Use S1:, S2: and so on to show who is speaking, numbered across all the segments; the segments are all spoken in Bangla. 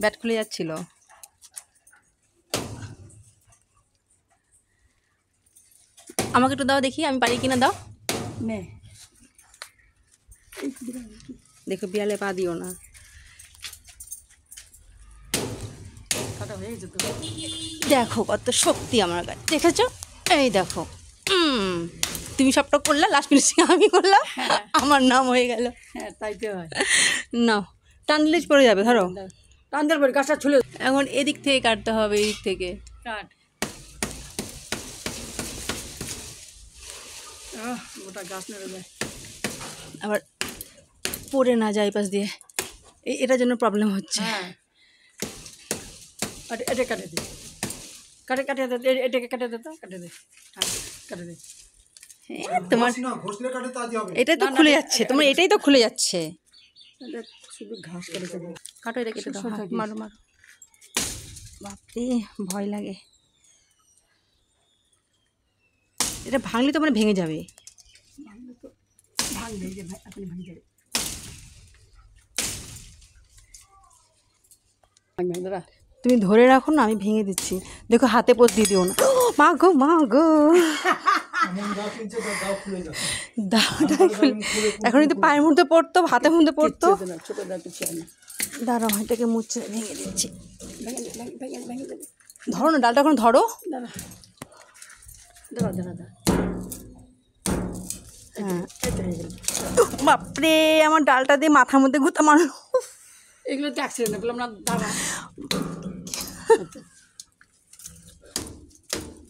S1: ব্যাট খুলে যাচ্ছিল। আমাকে একটু দাও দেখি, আমি পারি কিনা, দাও। দেখো বিড়ালে পা দিও না। দেখো কত শক্তি আমার গায়ে, দেখেছো? এই দেখো, তুমি সবটা করলে, লাস্ট ফিনিশিং আমি করলাম, আমার নাম হয়ে গেল।
S2: হ্যাঁ তাই তো হয়।
S1: না টানলেজ পড়ে যাবে, ধরো
S2: টান দেওয়ার পরে গাছটা ছুলে
S1: এখন এদিক থেকে কাটতে হবে, এদিক থেকে
S2: কাট। গোটা গাছ নেড়ে যায়,
S1: আবার পড়ে না যায় পাশ দিয়ে, এটার জন্য প্রবলেম হচ্ছে।
S2: হ্যাঁ এটা কাটে দে, কাটে দে, এটাকে কাটে দে, তো কাটে দে, হ্যাঁ কাটে দে।
S1: তোমার এটাই তো খুলে যাচ্ছে, তোমার এটাই তো খুলে যাচ্ছে।
S2: শুধু ঘাস কেটে দেবো,
S1: কাটো, এটা কেটে দাও, মারো মারো। বাপরে ভয় লাগে, এটা ভাঙলে তো মানে ভেঙে যাবে।
S2: ভাঙলে তো ভাঙবে, আপনি ভাঙে যাবে। দাদা
S1: তুমি ধরে রাখো না, আমি ভেঙে দিচ্ছি। দেখো হাতে পোত দিয়ে দিও না, মা গো মা গো। এখন যদি পায়ের মধ্যে পড়তো, হাতের মধ্যে পড়তো। দাঁড়াও, এটাকে মুছে ভেঙে দিচ্ছি। ধরো না ডালটা, এখন ধরো। হ্যাঁ বাপরে, আমার ডালটা দিয়ে মাথার মধ্যে ঘুরতে মারো।
S2: এগুলো তো অ্যাক্সিডেন্ট, বললাম না দাঁড়া।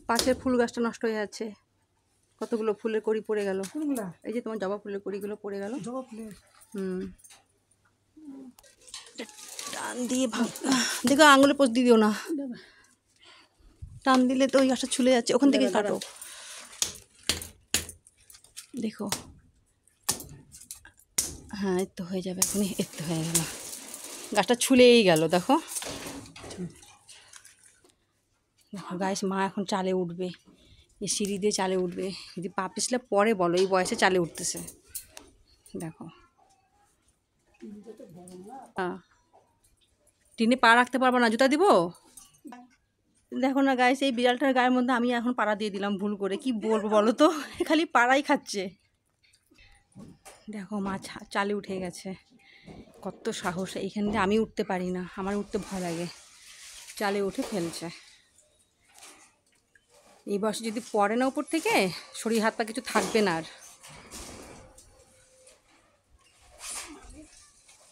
S1: পাশের ফুল গাছটা নষ্ট হয়ে যাচ্ছে, কতগুলো ফুলের কড়ি পড়ে গেল। এই যে তোমার জবা ফুলের কড়িগুলো পড়ে গেল।
S2: জবা ফুলের
S1: টান দিয়ে দেখো, আঙুলে পোষ দিয়ে দিও না, টান দিলে তো ওই গাছটা ছুলে যাচ্ছে, ওখান থেকে কাটো। দেখো হ্যাঁ, এর তো হয়ে যাবে এখনই, এর তো হয়ে গেল, গাছটা ছুলেই গেল। দেখো দেখো গাইস, মা এখন চালে উঠবে, এই সিঁড়ি দিয়ে চালে উঠবে। যদি পা পিছলে পরে বলো, এই বয়সে চালে উঠতেছে। দেখো টিনে পা রাখতে পারবো না, জুতা দিব। দেখো না গাইস, এই বিড়ালটার গায়ের মধ্যে আমি এখন পাড়া দিয়ে দিলাম ভুল করে, কি বলবো বলো তো, খালি পাড়াই খাচ্ছে। দেখো মা চালে উঠে গেছে, কত সাহস। এইখান দিয়ে আমি উঠতে পারি না, আমার উঠতে ভয় লাগে, চালে উঠে ফেলছে। এই বয়সে যদি পড়ে না উপর থেকে, শরীর হাত পা কিছু থাকবে না আর।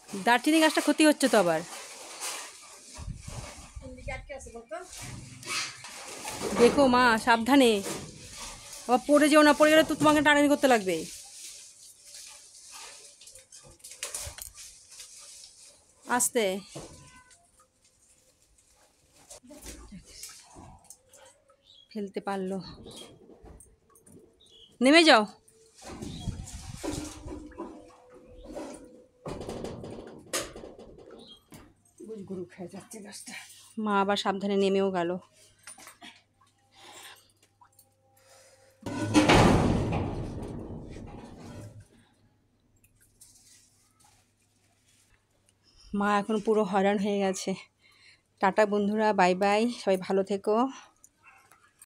S1: দারচিনি গাছটা ক্ষতি হচ্ছে তো আবার। দেখো মা সাবধানে, আবার পড়ে যেও না, পড়ে গেলে তো তোমাকে টানানি করতে লাগবে। আস্তে, ফেলতে পারলো, নেমে যাও।
S2: গরু খেয়ে যাচ্ছে গাছটা।
S1: মা আবার সাবধানে নেমেও গেল। মা এখন পুরো হয়রান হয়ে গেছে। টাটা বন্ধুরা, বাই বাই, সবাই ভালো থেকো।